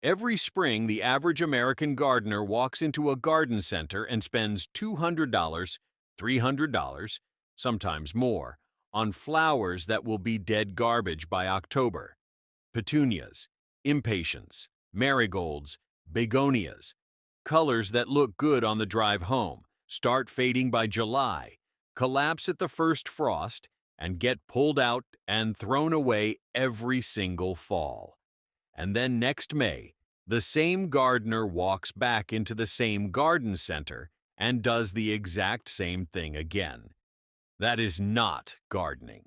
Every spring, the average American gardener walks into a garden center and spends $200, $300, sometimes more, on flowers that will be dead garbage by October. Petunias, impatiens, marigolds, begonias, colors that look good on the drive home, start fading by July, collapse at the first frost, and get pulled out and thrown away every single fall. And then next May, the same gardener walks back into the same garden center and does the exact same thing again. That is not gardening.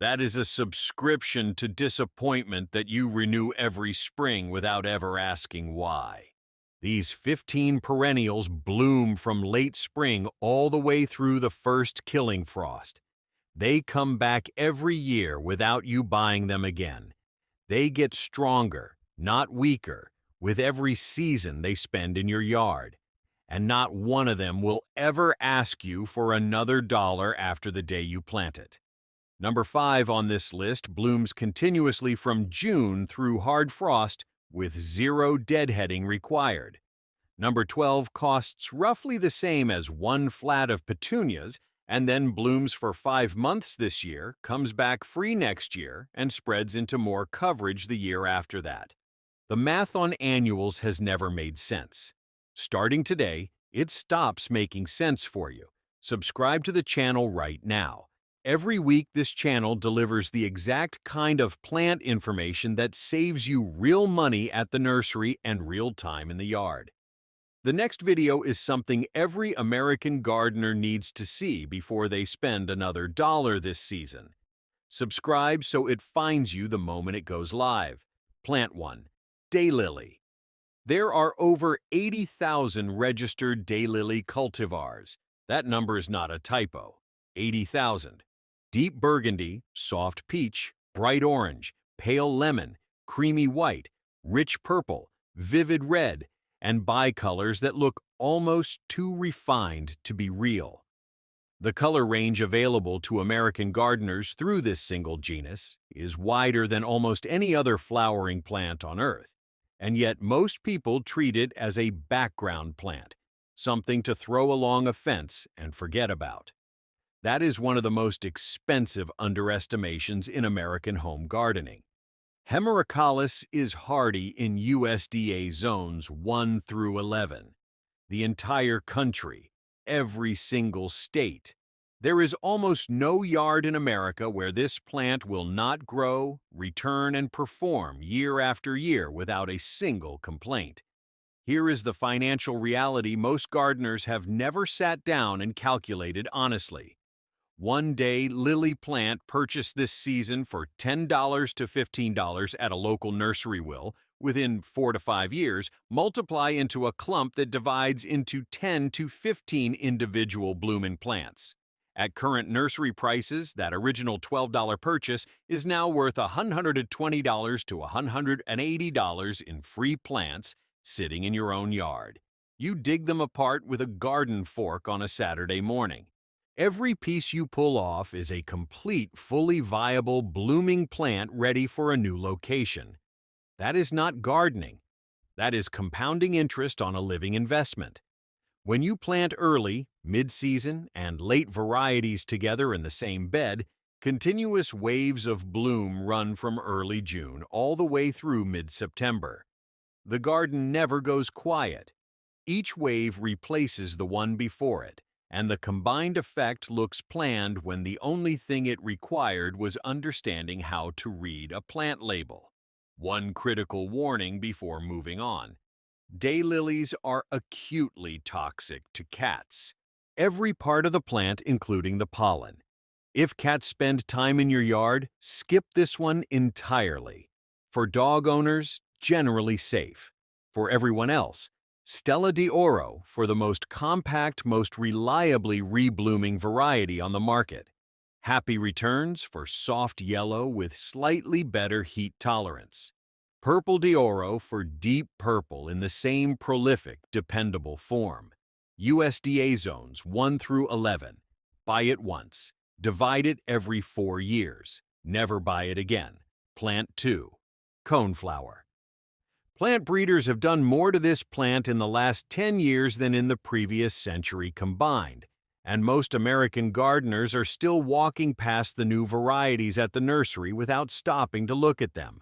That is a subscription to disappointment that you renew every spring without ever asking why. These 15 perennials bloom from late spring all the way through the first killing frost. They come back every year without you buying them again. They get stronger, not weaker, with every season they spend in your yard. And not one of them will ever ask you for another dollar after the day you plant it. Number 5 on this list blooms continuously from June through hard frost with 0 deadheading required. Number 12 costs roughly the same as one flat of petunias and then blooms for 5 months this year, comes back free next year, and spreads into more coverage the year after that. The math on annuals has never made sense. Starting today, it stops making sense for you. Subscribe to the channel right now. Every week, this channel delivers the exact kind of plant information that saves you real money at the nursery and real time in the yard. The next video is something every American gardener needs to see before they spend another dollar this season. Subscribe so it finds you the moment it goes live. Plant 1. Daylily. There are over 80,000 registered daylily cultivars. That number is not a typo. 80,000. Deep burgundy, soft peach, bright orange, pale lemon, creamy white, rich purple, vivid red, and bicolors that look almost too refined to be real. The color range available to American gardeners through this single genus is wider than almost any other flowering plant on Earth, and yet most people treat it as a background plant, something to throw along a fence and forget about. That is one of the most expensive underestimations in American home gardening. Hemerocallis is hardy in USDA zones 1 through 11. The entire country, every single state. There is almost no yard in America where this plant will not grow, return, and perform year after year without a single complaint. Here is the financial reality most gardeners have never sat down and calculated honestly. One day lily plant purchased this season for $10 to $15 at a local nursery will, within 4 to 5 years, multiply into a clump that divides into 10 to 15 individual blooming plants. At current nursery prices, that original $12 purchase is now worth $120 to $180 in free plants sitting in your own yard. You dig them apart with a garden fork on a Saturday morning. Every piece you pull off is a complete, fully viable, blooming plant ready for a new location. That is not gardening. That is compounding interest on a living investment. When you plant early, mid-season, and late varieties together in the same bed, continuous waves of bloom run from early June all the way through mid-September. The garden never goes quiet. Each wave replaces the one before it, and the combined effect looks planned when the only thing it required was understanding how to read a plant label. One critical warning before moving on. Daylilies are acutely toxic to cats. Every part of the plant, including the pollen. If cats spend time in your yard, skip this one entirely. For dog owners, generally safe. For everyone else, Stella d'Oro for the most compact, most reliably reblooming variety on the market. Happy returns for soft yellow with slightly better heat tolerance. Purple d'Oro for deep purple in the same prolific, dependable form. USDA zones 1 through 11. Buy it once. Divide it every 4 years. Never buy it again. Plant 2. Coneflower. Plant breeders have done more to this plant in the last 10 years than in the previous century combined, and most American gardeners are still walking past the new varieties at the nursery without stopping to look at them.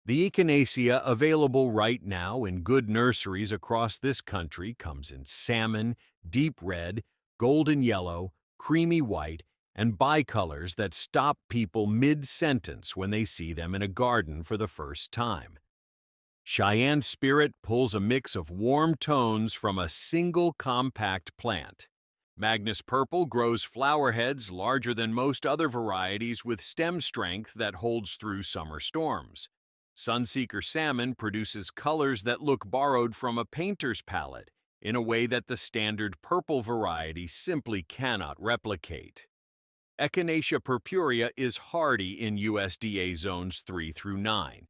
The echinacea available right now in good nurseries across this country comes in salmon, deep red, golden yellow, creamy white, and bicolors that stop people mid-sentence when they see them in a garden for the first time. Cheyenne Spirit pulls a mix of warm tones from a single compact plant. Magnus Purple grows flower heads larger than most other varieties with stem strength that holds through summer storms. Sunseeker Salmon produces colors that look borrowed from a painter's palette in a way that the standard purple variety simply cannot replicate. Echinacea purpurea is hardy in USDA zones 3 through 9.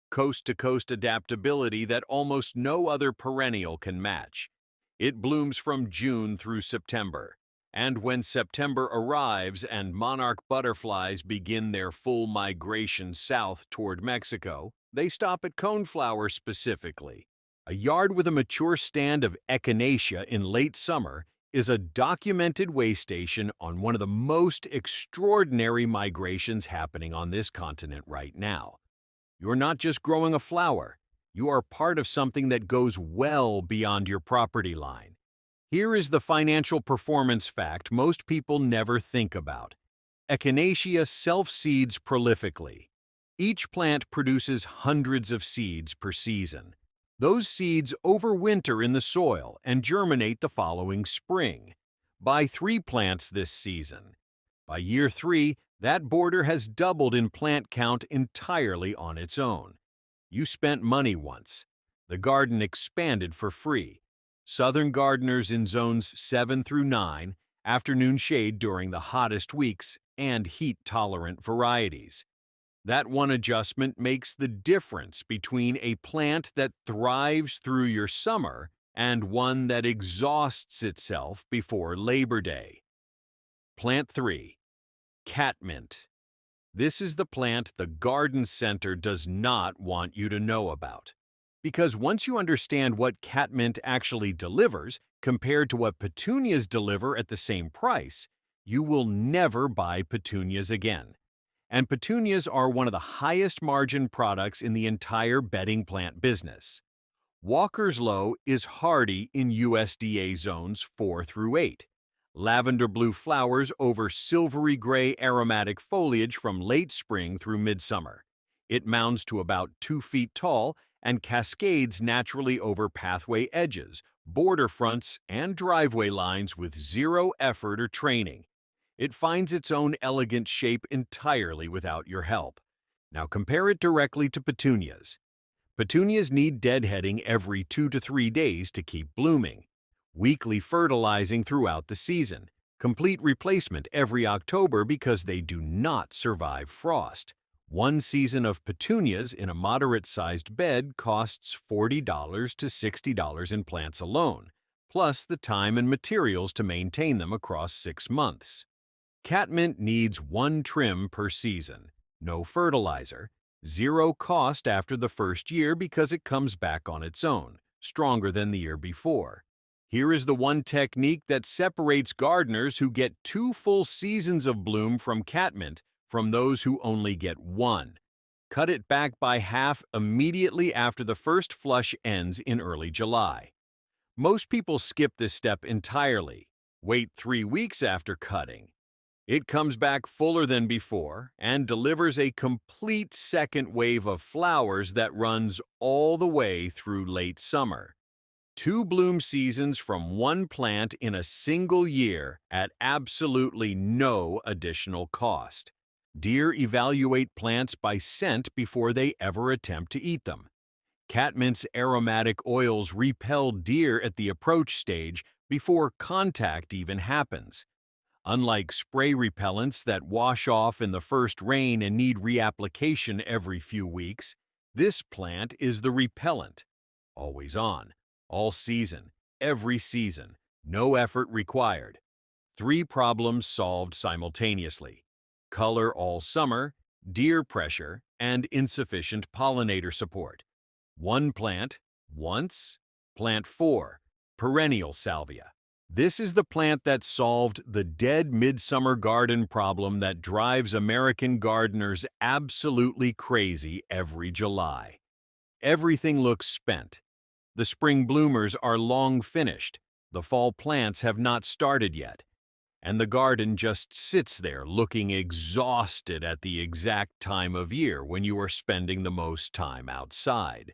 Coast-to-coast adaptability that almost no other perennial can match. It blooms from June through September, and when September arrives and monarch butterflies begin their full migration south toward Mexico, they stop at Coneflower specifically. A yard with a mature stand of echinacea in late summer is a documented way station on one of the most extraordinary migrations happening on this continent right now. You're not just growing a flower, you are part of something that goes well beyond your property line. Here is the financial performance fact most people never think about. Echinacea self-seeds prolifically. Each plant produces hundreds of seeds per season. Those seeds overwinter in the soil and germinate the following spring. Buy 3 plants this season. By year 3, that border has doubled in plant count entirely on its own. You spent money once. The garden expanded for free. Southern gardeners in zones 7 through 9, afternoon shade during the hottest weeks, and heat-tolerant varieties. That one adjustment makes the difference between a plant that thrives through your summer and one that exhausts itself before Labor Day. Plant 3. Catmint. This is the plant the garden center does not want you to know about. Because once you understand what catmint actually delivers compared to what petunias deliver at the same price, you will never buy petunias again. And petunias are one of the highest margin products in the entire bedding plant business. Walker's Low is hardy in USDA zones 4 through 8. Lavender blue flowers over silvery gray aromatic foliage from late spring through midsummer. It mounds to about 2 feet tall and cascades naturally over pathway edges, border fronts, and driveway lines with zero effort or training. It finds its own elegant shape entirely without your help. Now compare it directly to petunias. Petunias need deadheading every 2 to 3 days to keep blooming. Weekly fertilizing throughout the season, complete replacement every October because they do not survive frost. One season of petunias in a moderate-sized bed costs $40 to $60 in plants alone, plus the time and materials to maintain them across 6 months. Catmint needs 1 trim per season, no fertilizer, 0 cost after the first year because it comes back on its own, stronger than the year before. Here is the one technique that separates gardeners who get 2 full seasons of bloom from catmint from those who only get 1. Cut it back by half immediately after the first flush ends in early July. Most people skip this step entirely. Wait 3 weeks after cutting. It comes back fuller than before and delivers a complete second wave of flowers that runs all the way through late summer. 2 bloom seasons from 1 plant in a single year at absolutely no additional cost. Deer evaluate plants by scent before they ever attempt to eat them. Catmint's aromatic oils repel deer at the approach stage before contact even happens. Unlike spray repellents that wash off in the first rain and need reapplication every few weeks, this plant is the repellent. Always on. All season, every season, no effort required. 3 problems solved simultaneously: color all summer, deer pressure, and insufficient pollinator support. One plant, once. Plant 4, perennial salvia. This is the plant that solved the dead midsummer garden problem that drives American gardeners absolutely crazy every July. Everything looks spent. The spring bloomers are long finished. The fall plants have not started yet. And the garden just sits there looking exhausted at the exact time of year when you are spending the most time outside.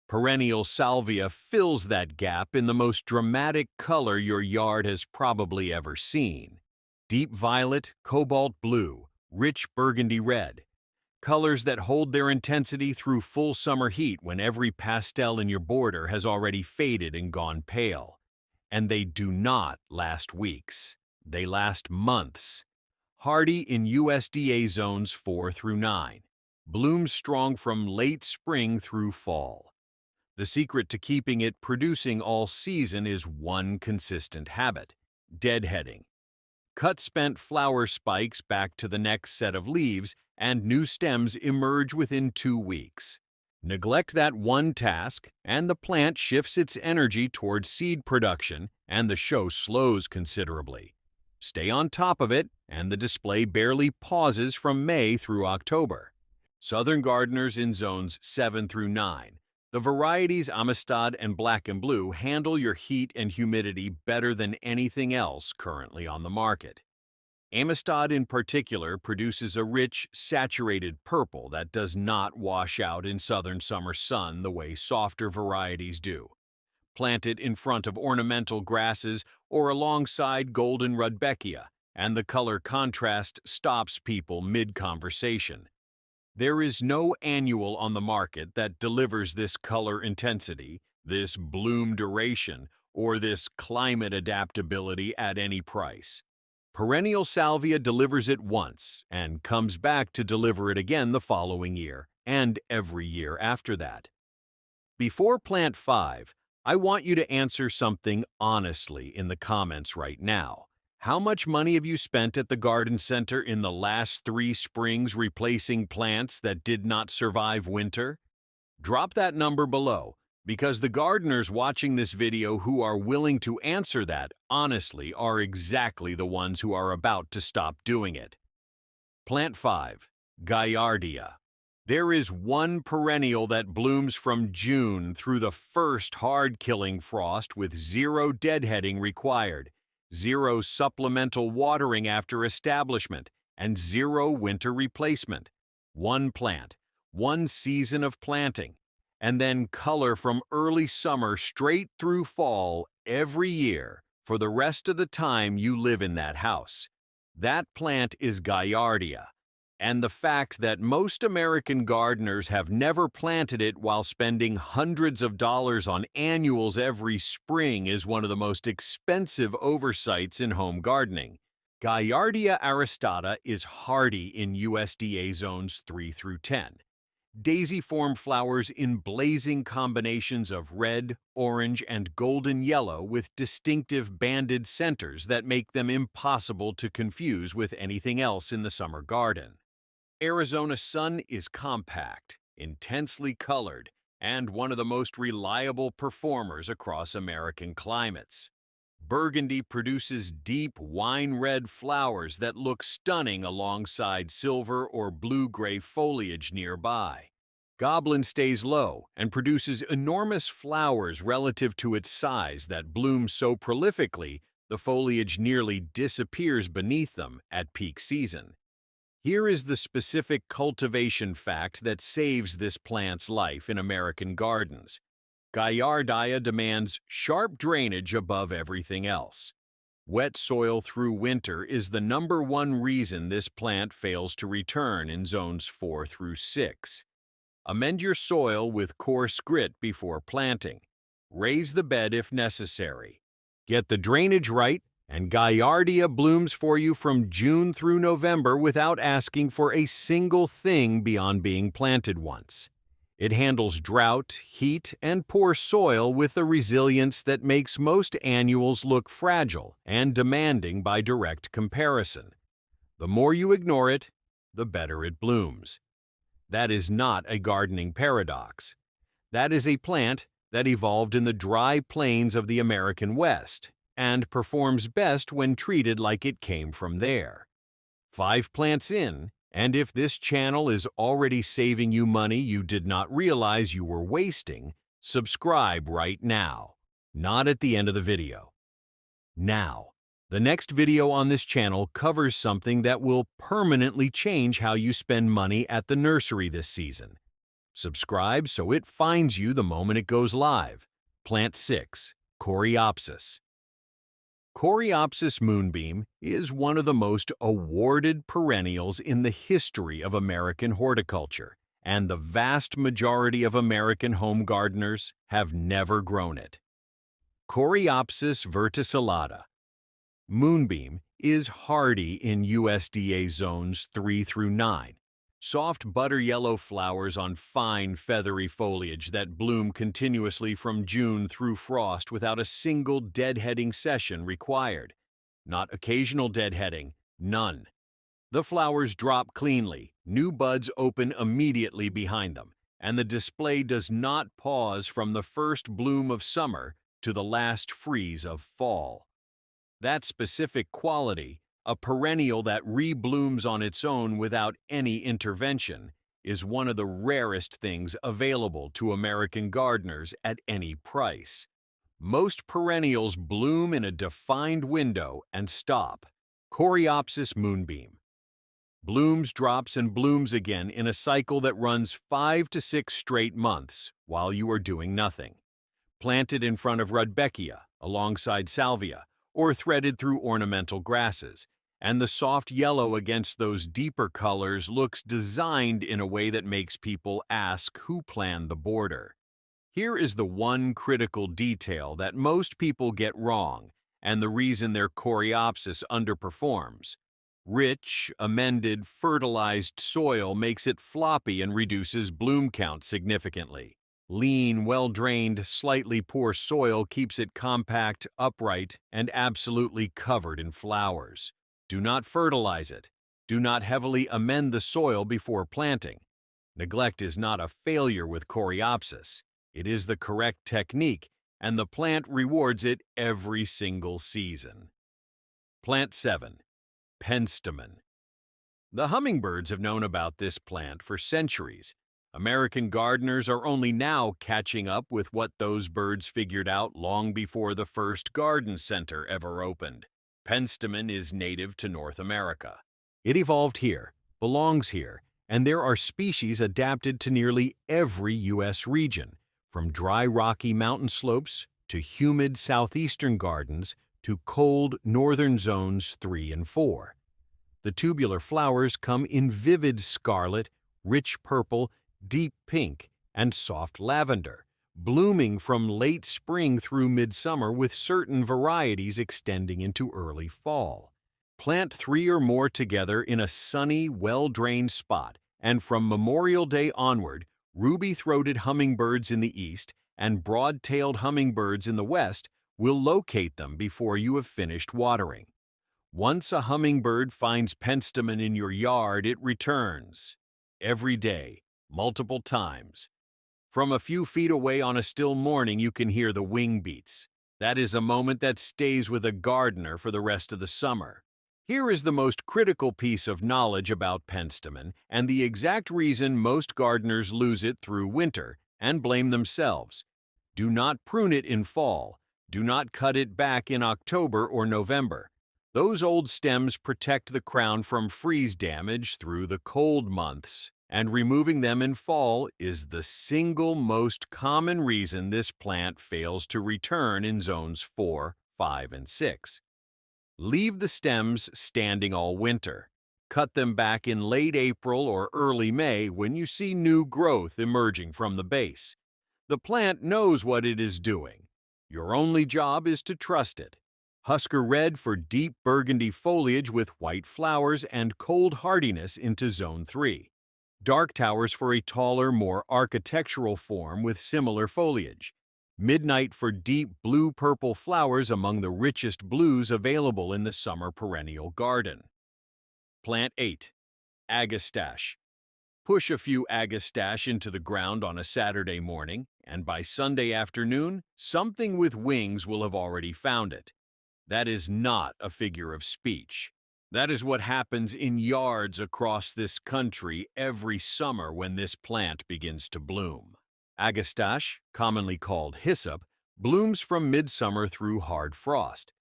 Perennial salvia fills that gap in the most dramatic color your yard has probably ever seen. Deep violet, cobalt blue, rich burgundy red. Colors that hold their intensity through full summer heat when every pastel in your border has already faded and gone pale. And they do not last weeks. They last months. Hardy in USDA zones 4 through 9. Blooms strong from late spring through fall. The secret to keeping it producing all season is one consistent habit: deadheading. Cut spent flower spikes back to the next set of leaves, and new stems emerge within 2 weeks. Neglect that one task, and the plant shifts its energy towards seed production, and the show slows considerably. Stay on top of it, and the display barely pauses from May through October. Southern gardeners in zones 7 through 9. The varieties Amistad and Black and Blue handle your heat and humidity better than anything else currently on the market. Amistad in particular produces a rich, saturated purple that does not wash out in southern summer sun the way softer varieties do. Plant it in front of ornamental grasses or alongside golden Rudbeckia, and the color contrast stops people mid-conversation. There is no annual on the market that delivers this color intensity, this bloom duration, or this climate adaptability at any price. Perennial salvia delivers it once and comes back to deliver it again the following year and every year after that. Before plant 5, I want you to answer something honestly in the comments right now. How much money have you spent at the garden center in the last 3 springs replacing plants that did not survive winter? Drop that number below, because the gardeners watching this video who are willing to answer that honestly are exactly the ones who are about to stop doing it. Plant 5, Gaillardia. There is one perennial that blooms from June through the first hard-killing frost with 0 deadheading required, 0 supplemental watering after establishment, and 0 winter replacement. One plant, one season of planting, and then color from early summer straight through fall every year for the rest of the time you live in that house. That plant is Gaillardia, and the fact that most American gardeners have never planted it while spending hundreds of dollars on annuals every spring is one of the most expensive oversights in home gardening. Gaillardia aristata is hardy in USDA zones 3 through 10. Daisy-form flowers in blazing combinations of red, orange, and golden yellow with distinctive banded centers that make them impossible to confuse with anything else in the summer garden. Arizona sun is compact, intensely colored, and one of the most reliable performers across American climates. Burgundy produces deep wine-red flowers that look stunning alongside silver or blue-gray foliage nearby. Goblin stays low and produces enormous flowers relative to its size that bloom so prolifically the foliage nearly disappears beneath them at peak season. Here is the specific cultivation fact that saves this plant's life in American gardens. Gaillardia demands sharp drainage above everything else. Wet soil through winter is the #1 reason this plant fails to return in zones 4 through 6. Amend your soil with coarse grit before planting. Raise the bed if necessary. Get the drainage right, and Gaillardia blooms for you from June through November without asking for a single thing beyond being planted once. It handles drought, heat, and poor soil with a resilience that makes most annuals look fragile and demanding by direct comparison. The more you ignore it, the better it blooms. That is not a gardening paradox. That is a plant that evolved in the dry plains of the American West and performs best when treated like it came from there. 5 plants in, and if this channel is already saving you money you did not realize you were wasting, subscribe right now, not at the end of the video. Now, the next video on this channel covers something that will permanently change how you spend money at the nursery this season. Subscribe so it finds you the moment it goes live. Plant 6, Coreopsis. Coreopsis moonbeam is one of the most awarded perennials in the history of American horticulture, and the vast majority of American home gardeners have never grown it. Coreopsis verticillata. Moonbeam is hardy in USDA zones 3 through 9. Soft butter yellow flowers on fine feathery foliage that bloom continuously from June through frost without a single deadheading session required. Not occasional deadheading, none. The flowers drop cleanly, new buds open immediately behind them, and the display does not pause from the first bloom of summer to the last freeze of fall. That specific quality, a perennial that reblooms on its own without any intervention, is one of the rarest things available to American gardeners at any price. Most perennials bloom in a defined window and stop. Coreopsis moonbeam. Blooms, drops, and blooms again in a cycle that runs 5 to 6 straight months while you are doing nothing. Planted in front of Rudbeckia, alongside Salvia, or threaded through ornamental grasses, and the soft yellow against those deeper colors looks designed in a way that makes people ask who planned the border. Here is the one critical detail that most people get wrong, and the reason their Coreopsis underperforms. Rich, amended, fertilized soil makes it floppy and reduces bloom count significantly. Lean, well-drained, slightly poor soil keeps it compact, upright, and absolutely covered in flowers. Do not fertilize it. Do not heavily amend the soil before planting. Neglect is not a failure with Coreopsis. It is the correct technique, and the plant rewards it every single season. Plant 7, Penstemon. The hummingbirds have known about this plant for centuries. American gardeners are only now catching up with what those birds figured out long before the first garden center ever opened. Penstemon is native to North America. It evolved here, belongs here, and there are species adapted to nearly every U.S. region, from dry rocky mountain slopes to humid southeastern gardens to cold northern zones 3 and 4. The tubular flowers come in vivid scarlet, rich purple, deep pink, and soft lavender, blooming from late spring through midsummer with certain varieties extending into early fall. Plant 3 or more together in a sunny, well-drained spot, and from Memorial Day onward, ruby-throated hummingbirds in the east and broad-tailed hummingbirds in the west will locate them before you have finished watering. Once a hummingbird finds Penstemon in your yard, it returns. Every day, multiple times. From a few feet away on a still morning, you can hear the wing beats. That is a moment that stays with a gardener for the rest of the summer. Here is the most critical piece of knowledge about Penstemon and the exact reason most gardeners lose it through winter and blame themselves. Do not prune it in fall. Do not cut it back in October or November. Those old stems protect the crown from freeze damage through the cold months, and removing them in fall is the single most common reason this plant fails to return in zones 4, 5, and 6. Leave the stems standing all winter. Cut them back in late April or early May when you see new growth emerging from the base. The plant knows what it is doing. Your only job is to trust it. Husker red for deep burgundy foliage with white flowers and cold hardiness into zone 3. Dark towers for a taller, more architectural form with similar foliage. Midnight for deep blue-purple flowers among the richest blues available in the summer perennial garden. Plant 8, Agastache. Push a few Agastache into the ground on a Saturday morning, and by Sunday afternoon, something with wings will have already found it. That is not a figure of speech. That is what happens in yards across this country every summer when this plant begins to bloom. Agastache, commonly called hyssop, blooms from midsummer through hard frost.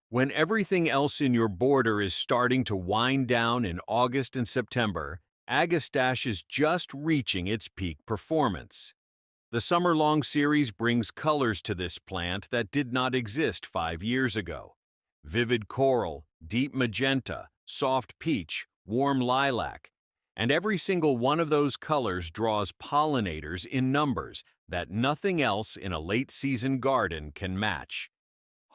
When everything else in your border is starting to wind down in August and September, Agastache is just reaching its peak performance. The summer-long series brings colors to this plant that did not exist 5 years ago. Vivid coral, deep magenta, soft peach, warm lilac. And every single one of those colors draws pollinators in numbers that nothing else in a late-season garden can match.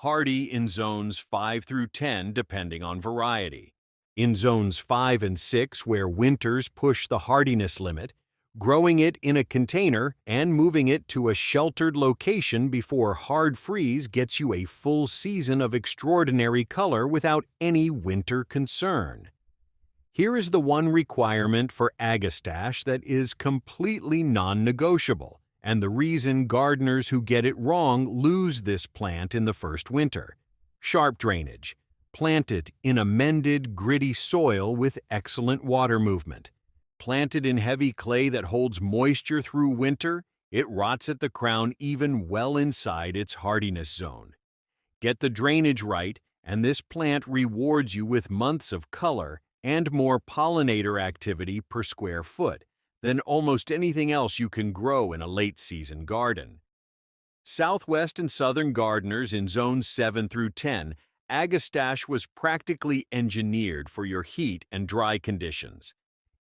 Hardy in zones 5 through 10 depending on variety. In zones 5 and 6, where winters push the hardiness limit, growing it in a container and moving it to a sheltered location before hard freeze gets you a full season of extraordinary color without any winter concern. Here is the one requirement for Agastache that is completely non-negotiable, and the reason gardeners who get it wrong lose this plant in the first winter. Sharp drainage. Plant it in amended, gritty soil with excellent water movement. Planted in heavy clay that holds moisture through winter, it rots at the crown even well inside its hardiness zone. Get the drainage right, and this plant rewards you with months of color and more pollinator activity per square foot than almost anything else you can grow in a late-season garden. Southwest and southern gardeners in zones 7 through 10, Agastache was practically engineered for your heat and dry conditions.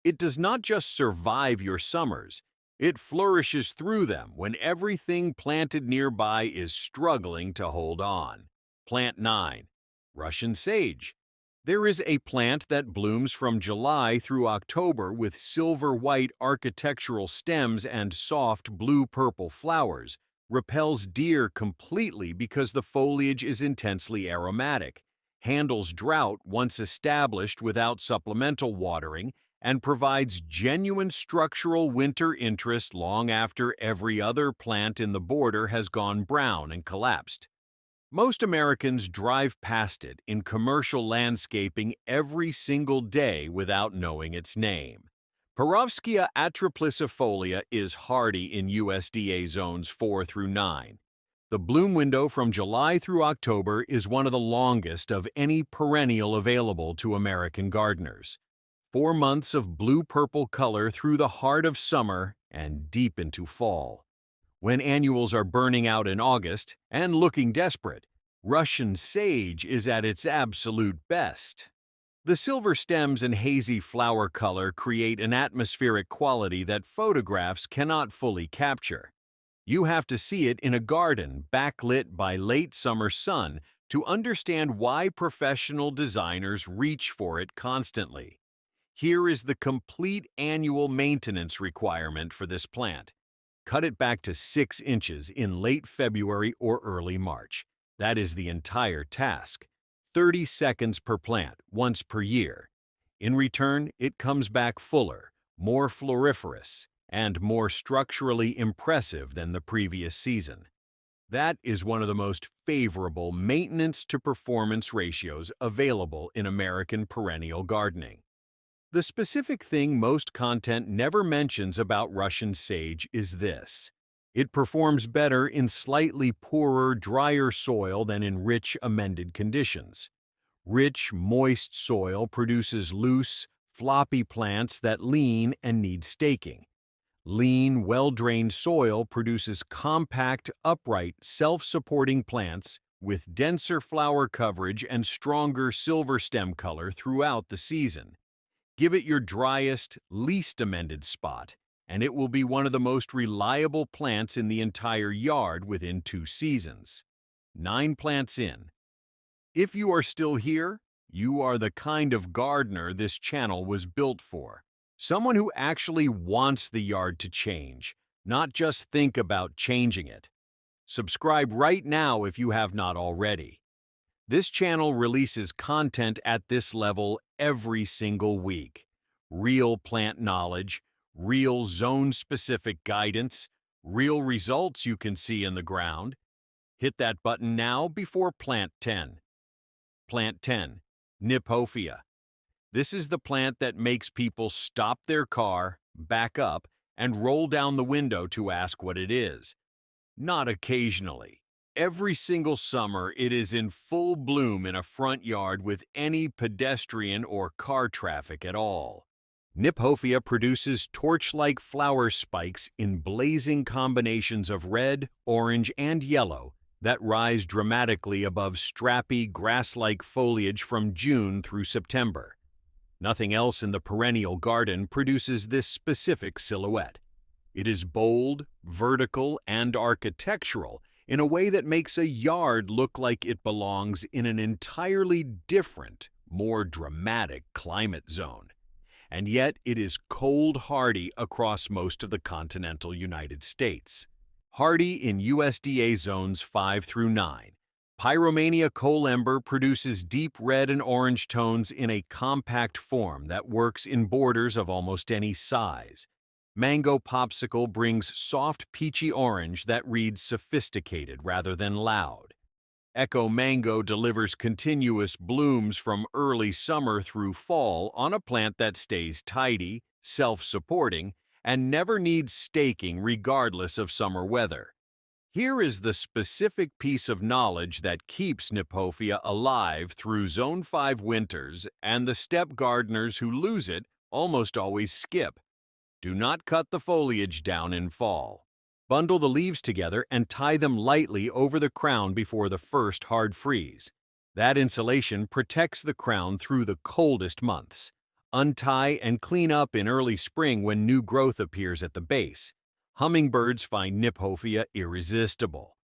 It does not just survive your summers, it flourishes through them when everything planted nearby is struggling to hold on. Plant 9. Russian Sage. There is a plant that blooms from July through October with silver-white architectural stems and soft blue-purple flowers, repels deer completely because the foliage is intensely aromatic, handles drought once established without supplemental watering, and provides genuine structural winter interest long after every other plant in the border has gone brown and collapsed. Most Americans drive past it in commercial landscaping every single day without knowing its name. Perovskia atriplycifolia is hardy in USDA zones 4 through 9. The bloom window from July through October is one of the longest of any perennial available to American gardeners. 4 months of blue-purple color through the heart of summer and deep into fall. When annuals are burning out in August and looking desperate, Russian Sage is at its absolute best. The silver stems and hazy flower color create an atmospheric quality that photographs cannot fully capture. You have to see it in a garden backlit by late summer sun to understand why professional designers reach for it constantly. Here is the complete annual maintenance requirement for this plant. Cut it back to 6 inches in late February or early March. That is the entire task. 30 seconds per plant, once per year. In return, it comes back fuller, more floriferous, and more structurally impressive than the previous season. That is one of the most favorable maintenance-to-performance ratios available in American perennial gardening. The specific thing most content never mentions about Russian sage is this. It performs better in slightly poorer, drier soil than in rich, amended conditions. Rich, moist soil produces loose, floppy plants that lean and need staking. Lean, well-drained soil produces compact, upright, self-supporting plants with denser flower coverage and stronger silver stem color throughout the season. Give it your driest, least amended spot, and it will be one of the most reliable plants in the entire yard within 2 seasons. 9 plants in. If you are still here, you are the kind of gardener this channel was built for. Someone who actually wants the yard to change, not just think about changing it. Subscribe right now if you have not already. This channel releases content at this level every single week. Real plant knowledge, real zone-specific guidance, Real results you can see in the ground. Hit that button now before Plant 10. Plant 10, Kniphofia. This is the plant that makes people stop their car, back up, and roll down the window to ask what it is. Not occasionally. Every single summer, it is in full bloom in a front yard with any pedestrian or car traffic at all. Kniphofia produces torch-like flower spikes in blazing combinations of red, orange, and yellow that rise dramatically above strappy, grass-like foliage from June through September. Nothing else in the perennial garden produces this specific silhouette. It is bold, vertical, and architectural in a way that makes a yard look like it belongs in an entirely different, more dramatic climate zone. And yet it is cold hardy across most of the continental United States. Hardy in USDA zones 5 through 9. Pyromania colember produces deep red and orange tones in a compact form that works in borders of almost any size. Mango popsicle brings soft peachy orange that reads sophisticated rather than loud. Echo Mango delivers continuous blooms from early summer through fall on a plant that stays tidy, self-supporting, and never needs staking regardless of summer weather. Here is the specific piece of knowledge that keeps Kniphofia alive through Zone 5 winters, and the step gardeners who lose it almost always skip. Do not cut the foliage down in fall. Bundle the leaves together and tie them lightly over the crown before the first hard freeze. That insulation protects the crown through the coldest months. Untie and clean up in early spring when new growth appears at the base. Hummingbirds find Kniphofia irresistible.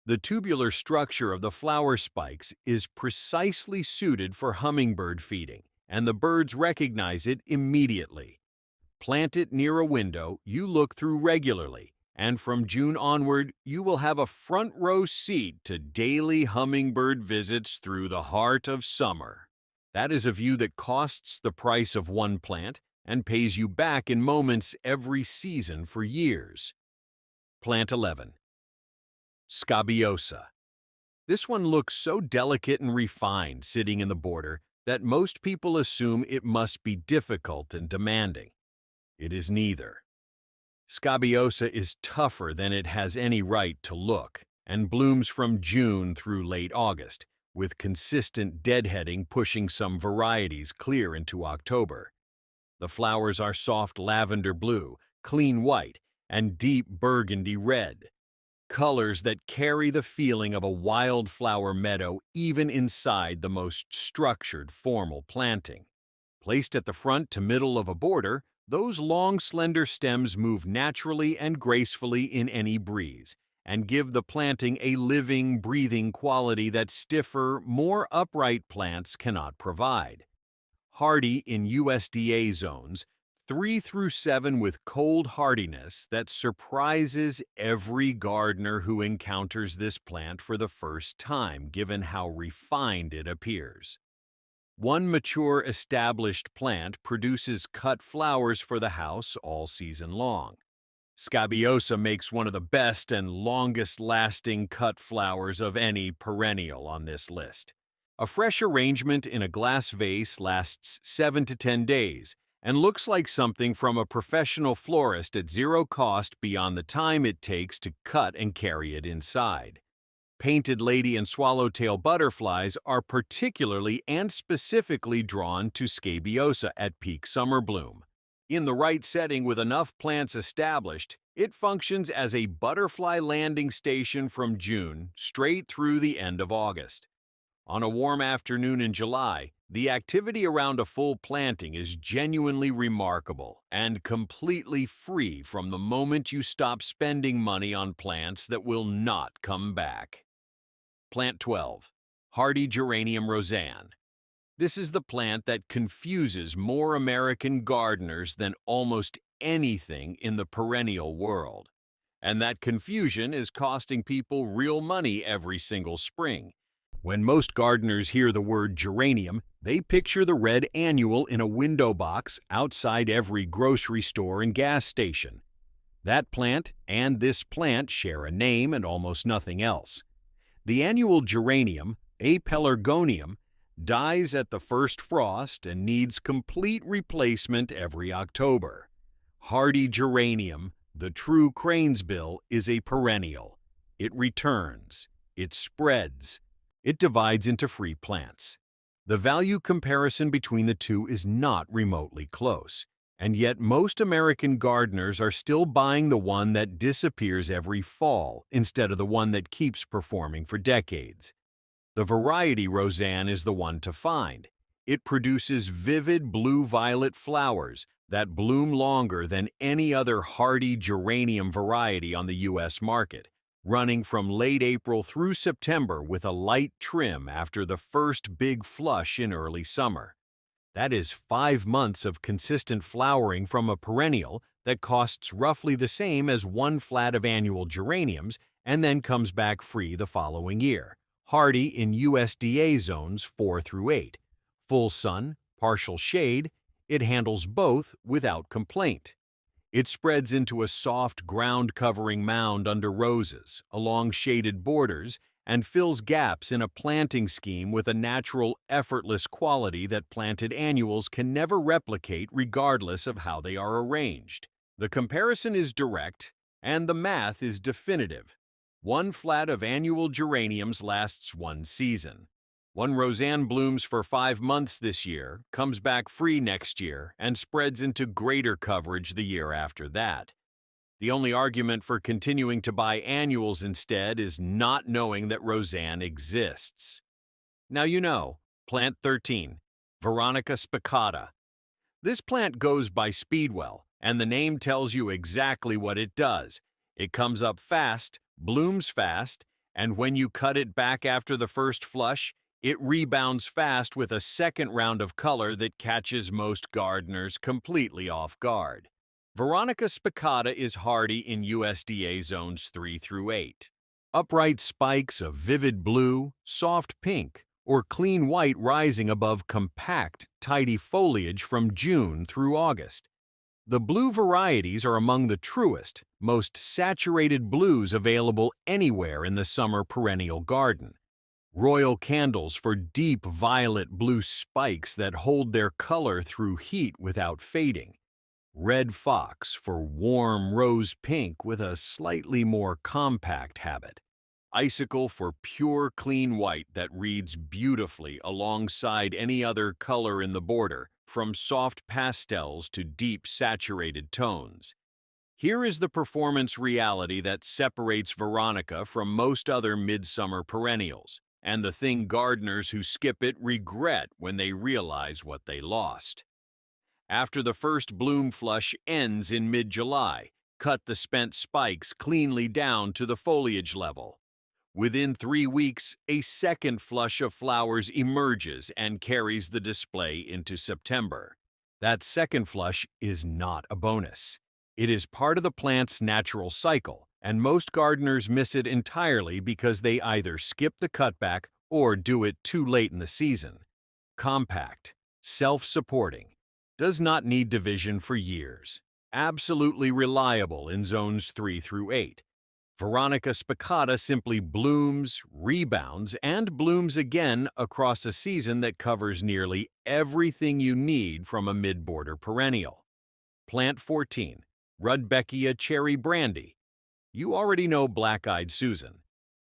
The tubular structure of the flower spikes is precisely suited for hummingbird feeding, and the birds recognize it immediately. Plant it near a window you look through regularly, and from June onward, you will have a front row seat to daily hummingbird visits through the heart of summer. That is a view that costs the price of one plant and pays you back in moments every season for years. Plant 11. Scabiosa. This one looks so delicate and refined sitting in the border that most people assume it must be difficult and demanding. It is neither. Scabiosa is tougher than it has any right to look and blooms from June through late August, with consistent deadheading pushing some varieties clear into October. The flowers are soft lavender blue, clean white, and deep burgundy red, colors that carry the feeling of a wildflower meadow even inside the most structured formal planting. Placed at the front to middle of a border, those long, slender stems move naturally and gracefully in any breeze and give the planting a living, breathing quality that stiffer, more upright plants cannot provide. Hardy in USDA zones 3 through 7 with cold hardiness that surprises every gardener who encounters this plant for the first time, given how refined it appears. One mature established plant produces cut flowers for the house all season long. Scabiosa makes one of the best and longest-lasting cut flowers of any perennial on this list. A fresh arrangement in a glass vase lasts 7 to 10 days and looks like something from a professional florist at zero cost beyond the time it takes to cut and carry it inside. Painted lady and swallowtail butterflies are particularly and specifically drawn to Scabiosa at peak summer bloom. In the right setting with enough plants established, it functions as a butterfly landing station from June straight through the end of August. On a warm afternoon in July, the activity around a full planting is genuinely remarkable and completely free from the moment you stop spending money on plants that will not come back. Plant 12. Hardy Geranium Rozanne. This is the plant that confuses more American gardeners than almost anything in the perennial world. And that confusion is costing people real money every single spring. When most gardeners hear the word geranium, they picture the red annual in a window box outside every grocery store and gas station. That plant and this plant share a name and almost nothing else. The annual geranium, A. pelargonium, dies at the first frost and needs complete replacement every October. Hardy geranium, the true cranesbill, is a perennial. It returns. It spreads. It divides into free plants. The value comparison between the two is not remotely close, and yet most American gardeners are still buying the one that disappears every fall instead of the one that keeps performing for decades. The variety Rozanne is the one to find. It produces vivid blue-violet flowers that bloom longer than any other hardy geranium variety on the U.S. market, running from late April through September with a light trim after the first big flush in early summer. That is 5 months of consistent flowering from a perennial that costs roughly the same as one flat of annual geraniums and then comes back free the following year. Hardy in USDA zones 4 through 8. Full sun, partial shade, it handles both without complaint. It spreads into a soft ground-covering mound under roses, along shaded borders, and fills gaps in a planting scheme with a natural, effortless quality that planted annuals can never replicate regardless of how they are arranged. The comparison is direct, and the math is definitive. One flat of annual geraniums lasts one season. One Rozanne blooms for 5 months this year, comes back free next year, and spreads into greater coverage the year after that. The only argument for continuing to buy annuals instead is not knowing that Rozanne exists. Now you know. Plant 13, Veronica spicata. This plant goes by Speedwell, and the name tells you exactly what it does. It comes up fast, blooms fast, and when you cut it back after the first flush, it rebounds fast with a second round of color that catches most gardeners completely off guard. Veronica spicata is hardy in USDA zones 3 through 8. Upright spikes of vivid blue, soft pink, or clean white rising above compact, tidy foliage from June through August. The blue varieties are among the truest, most saturated blues available anywhere in the summer perennial garden. Royal candles for deep violet blue spikes that hold their color through heat without fading. Red fox for warm rose pink with a slightly more compact habit. Icicle for pure clean white that reads beautifully alongside any other color in the border, from soft pastels to deep saturated tones. Here is the performance reality that separates Veronica from most other midsummer perennials, and the thing gardeners who skip it regret when they realize what they lost. After the first bloom flush ends in mid-July, cut the spent spikes cleanly down to the foliage level. Within 3 weeks, a second flush of flowers emerges and carries the display into September. That second flush is not a bonus. It is part of the plant's natural cycle, and most gardeners miss it entirely because they either skip the cutback or do it too late in the season. Compact, self-supporting, does not need division for years. Absolutely reliable in zones 3 through 8. Veronica spicata simply blooms, rebounds, and blooms again across a season that covers nearly everything you need from a mid-border perennial. Plant 14, Rudbeckia cherry brandy. You already know black-eyed Susan.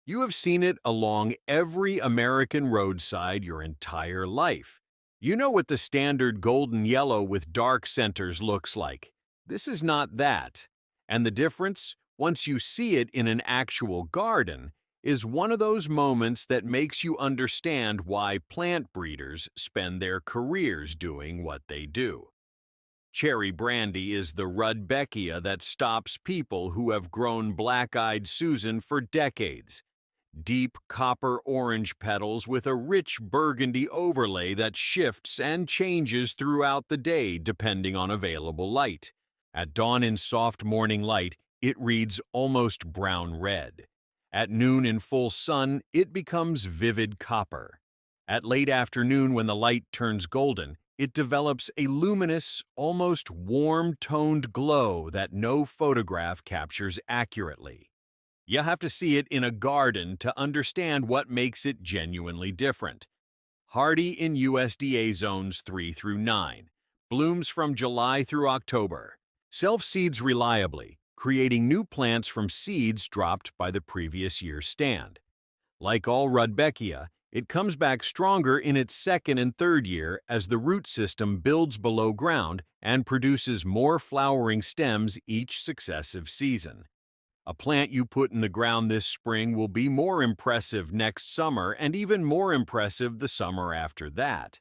You have seen it along every American roadside your entire life. You know what the standard golden yellow with dark centers looks like. This is not that. And the difference, once you see it in an actual garden, is one of those moments that makes you understand why plant breeders spend their careers doing what they do. Cherry brandy is the Rudbeckia that stops people who have grown black-eyed Susan for decades. Deep copper-orange petals with a rich burgundy overlay that shifts and changes throughout the day depending on available light. At dawn in soft morning light, it reads almost brown-red. At noon in full sun, it becomes vivid copper. At late afternoon when the light turns golden, It develops a luminous, almost warm-toned glow that no photograph captures accurately. You have to see it in a garden to understand what makes it genuinely different. Hardy in USDA zones 3 through 9. Blooms from July through October. Self-seeds reliably, creating new plants from seeds dropped by the previous year's stand. Like all Rudbeckia, it comes back stronger in its second and third year as the root system builds below ground and produces more flowering stems each successive season. A plant you put in the ground this spring will be more impressive next summer and even more impressive the summer after that.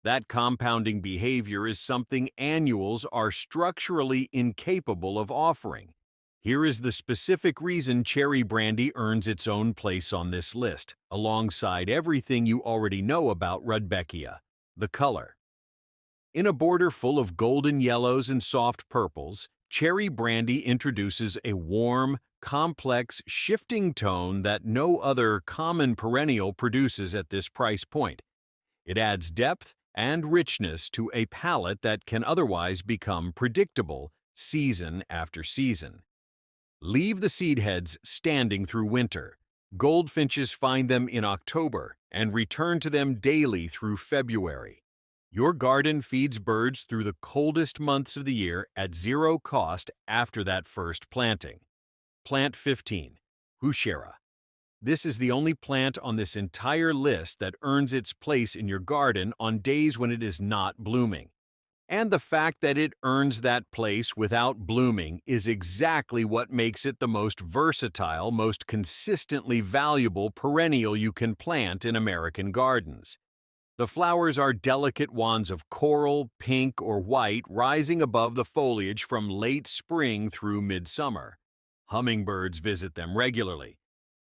That compounding behavior is something annuals are structurally incapable of offering. Here is the specific reason cherry brandy earns its own place on this list, alongside everything you already know about Rudbeckia: the color. In a border full of golden yellows and soft purples, cherry brandy introduces a warm, complex, shifting tone that no other common perennial produces at this price point. It adds depth and richness to a palette that can otherwise become predictable season after season. Leave the seed heads standing through winter. Goldfinches find them in October and return to them daily through February. Your garden feeds birds through the coldest months of the year at zero cost after that first planting. Plant 15. Heuchera. This is the only plant on this entire list that earns its place in your garden on days when it is not blooming. And the fact that it earns that place without blooming is exactly what makes it the most versatile, most consistently valuable perennial you can plant in American gardens. The flowers are delicate wands of coral, pink, or white rising above the foliage from late spring through midsummer. Hummingbirds visit them regularly.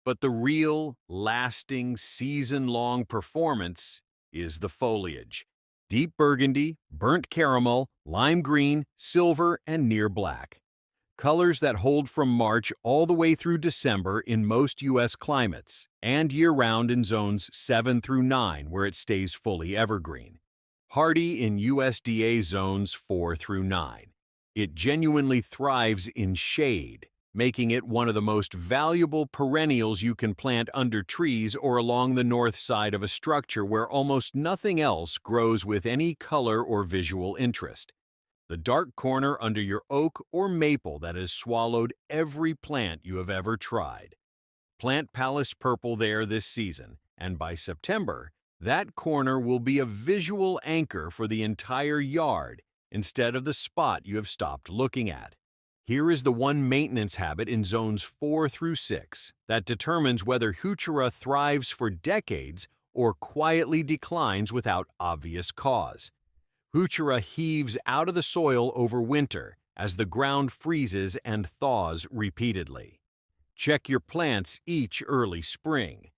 But the real, lasting, season-long performance is the foliage. Deep burgundy, burnt caramel, lime green, silver, and near black. Colors that hold from March all the way through December in most U.S. climates, and year-round in zones 7 through 9 where it stays fully evergreen. Hardy in USDA zones 4 through 9. It genuinely thrives in shade, making it one of the most valuable perennials you can plant under trees or along the north side of a structure where almost nothing else grows with any color or visual interest. The dark corner under your oak or maple that has swallowed every plant you have ever tried. Plant Palace Purple there this season, and by September, that corner will be a visual anchor for the entire yard instead of the spot you have stopped looking at. Here is the one maintenance habit in zones 4 through 6 that determines whether Heuchera thrives for decades or quietly declines without obvious cause. Heuchera heaves out of the soil over winter as the ground freezes and thaws repeatedly. Check your plants each early spring.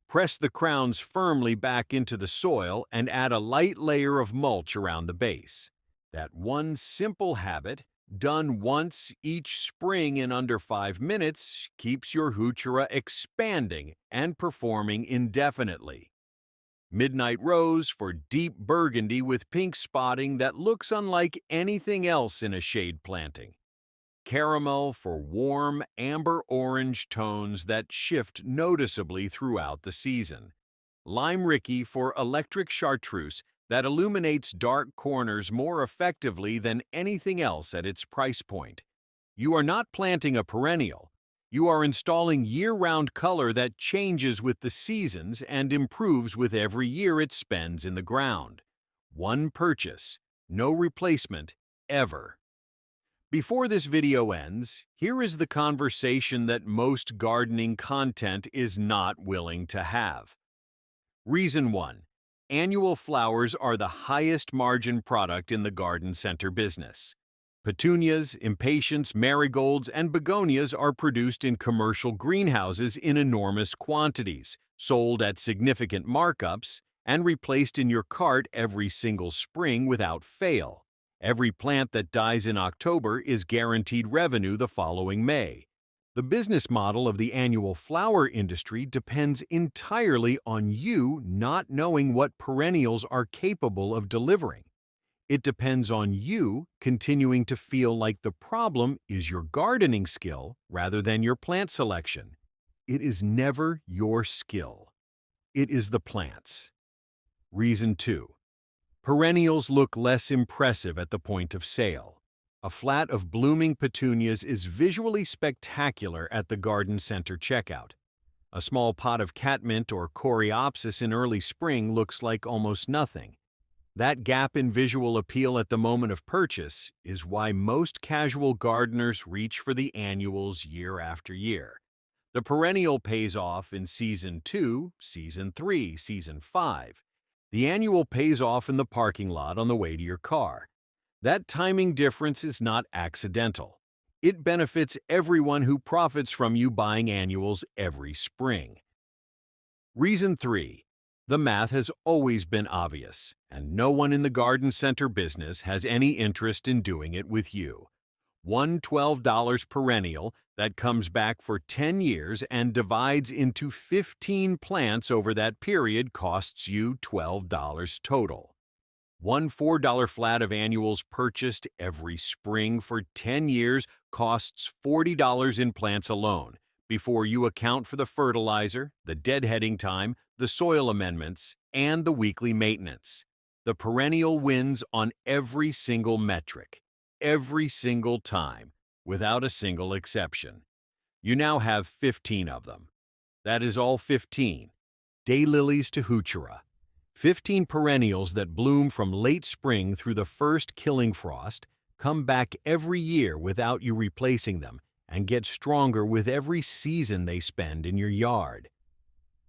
Press the crowns firmly back into the soil and add a light layer of mulch around the base. That one simple habit, done once each spring in under 5 minutes, keeps your Heuchera expanding and performing indefinitely. Midnight Rose for deep burgundy with pink spotting that looks unlike anything else in a shade planting. Caramel for warm amber-orange tones that shift noticeably throughout the season. Lime Ricky for electric chartreuse that illuminates dark corners more effectively than anything else at its price point. You are not planting a perennial. You are installing year-round color that changes with the seasons and improves with every year it spends in the ground. One purchase, no replacement, ever. Before this video ends, here is the conversation that most gardening content is not willing to have. Reason 1. Annual flowers are the highest margin product in the garden center business. Petunias, impatiens, marigolds, and begonias are produced in commercial greenhouses in enormous quantities, sold at significant markups, and replaced in your cart every single spring without fail. Every plant that dies in October is guaranteed revenue the following May. The business model of the annual flower industry depends entirely on you not knowing what perennials are capable of delivering. It depends on you continuing to feel like the problem is your gardening skill rather than your plant selection. It is never your skill. It is the plants. Reason 2. Perennials look less impressive at the point of sale. A flat of blooming petunias is visually spectacular at the garden center checkout. A small pot of Catmint or Coreopsis in early spring looks like almost nothing. That gap in visual appeal at the moment of purchase is why most casual gardeners reach for the annuals year after year. The perennial pays off in Season 2, Season 3, Season 5. The annual pays off in the parking lot on the way to your car. That timing difference is not accidental. It benefits everyone who profits from you buying annuals every spring. Reason 3. The math has always been obvious, and no one in the garden center business has any interest in doing it with you. One $12 perennial that comes back for 10 years and divides into 15 plants over that period costs you $12 total. One $4 flat of annuals purchased every spring for 10 years costs $40 in plants alone, before you account for the fertilizer, the deadheading time, the soil amendments, and the weekly maintenance. The perennial wins on every single metric, every single time, without a single exception. You now have 15 of them. That is all 15. Daylilies to Heuchera. 15 perennials that bloom from late spring through the first killing frost, come back every year without you replacing them, and get stronger with every season they spend in your yard.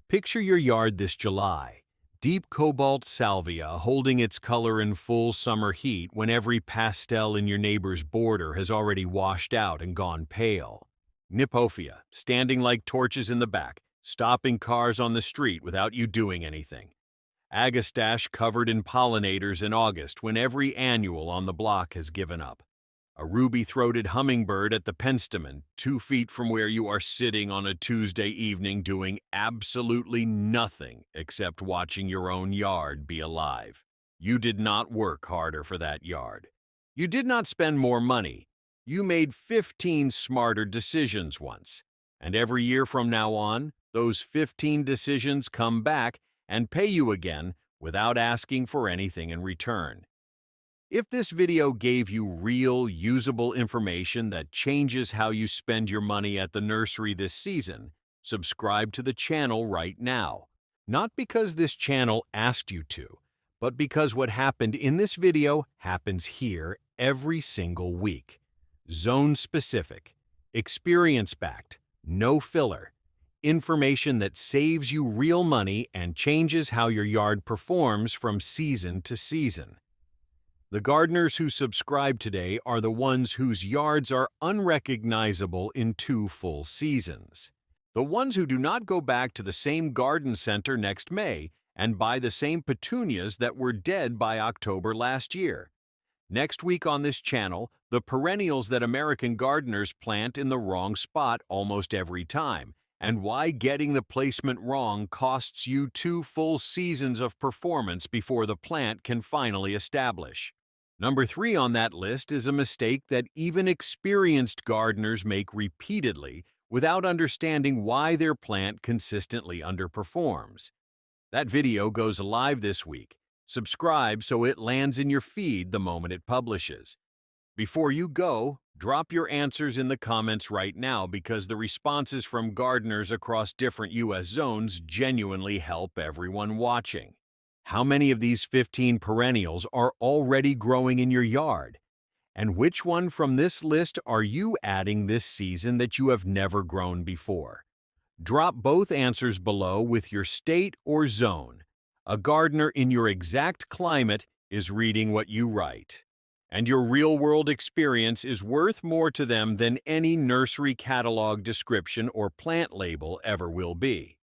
Picture your yard this July. Deep cobalt salvia holding its color in full summer heat when every pastel in your neighbor's border has already washed out and gone pale. Kniphofia standing like torches in the back, stopping cars on the street without you doing anything. Agastache covered in pollinators in August when every annual on the block has given up. A ruby-throated hummingbird at the Penstemon, 2 feet from where you are sitting on a Tuesday evening doing absolutely nothing except watching your own yard be alive. You did not work harder for that yard. You did not spend more money. You made 15 smarter decisions once. And every year from now on, those 15 decisions come back and pay you again without asking for anything in return. If this video gave you real, usable information that changes how you spend your money at the nursery this season, subscribe to the channel right now. Not because this channel asked you to, but because what happened in this video happens here every single week. Zone-specific, experience-backed, no filler. Information that saves you real money and changes how your yard performs from season to season. The gardeners who subscribe today are the ones whose yards are unrecognizable in 2 full seasons. The ones who do not go back to the same garden center next May and buy the same petunias that were dead by October last year. Next week on this channel, the perennials that American gardeners plant in the wrong spot almost every time, and why getting the placement wrong costs you 2 full seasons of performance before the plant can finally establish. Number 3 on that list is a mistake that even experienced gardeners make repeatedly without understanding why their plant consistently underperforms. That video goes live this week. Subscribe so it lands in your feed the moment it publishes. Before you go, drop your answers in the comments right now because the responses from gardeners across different U.S. zones genuinely help everyone watching. How many of these 15 perennials are already growing in your yard? And which one from this list are you adding this season that you have never grown before? Drop both answers below with your state or zone. A gardener in your exact climate is reading what you write. And your real-world experience is worth more to them than any nursery catalog description or plant label ever will be.